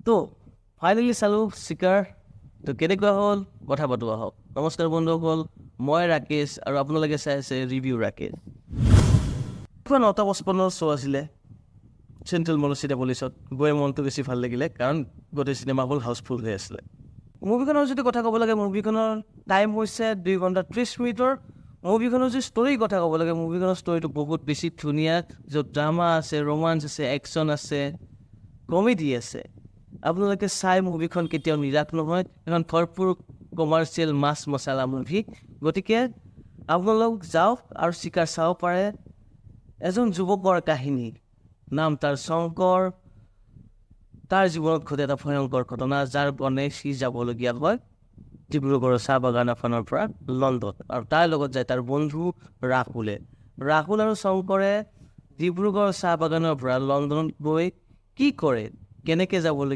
তো ফাইনেলি চালোঁ চিকাৰ। তো কেনেকুৱা হ'ল কথা পাতোঁ আহক। নমস্কাৰ বন্ধুসকল, মই ৰাকেশ আৰু আপোনালোকে চাই আছে ৰিভিউ ৰাকেশ। 9:55 শ্ব' আছিলে চেণ্ট্ৰেল মল চিনেপলিছত। গৈ মনটো বেছি ভাল লাগিলে কাৰণ গোটেই চিনেমা হল হাউচফুল হৈ আছিলে। মুভিখনৰ যদি কথা ক'ব লাগে, মুভিখনৰ টাইম হৈছে 2 ঘণ্টা 30 মিনিটৰ। মুভিখনৰ যদি ষ্টৰীৰ কথা ক'ব লাগে, মুভিখনৰ ষ্টৰীটো বহুত বেছি ধুনীয়া, য'ত ড্ৰামা আছে, ৰোমাঞ্চ আছে, একশ্যন আছে, কমেডি আছে। আপোনালোকে চাই মুভিখন কেতিয়াও নিৰাশ নহয়। এখন ভৰপূৰ কমাৰ্চিয়েল মাছ মছলা মুভি। গতিকে আপোনালোক যাওক আৰু চিকাৰ চাব পাৰে। এজন যুৱকৰ কাহিনী, নাম তাৰ শংকৰ। তাৰ জীৱনত ঘটে এটা ভয়ংকৰ ঘটনা, যাৰ কাৰণে সি যাবলগীয়া হয় ডিব্ৰুগড়ৰ চাহ বাগান এখনৰ পৰা লণ্ডন, আৰু তাৰ লগত যায় তাৰ বন্ধু ৰাহুলে। ৰাহুল আৰু শংকৰে ডিব্ৰুগড় চাহ বাগানৰ পৰা লণ্ডনত গৈ কি কৰে, কেনেকৈ যাবলগীয়া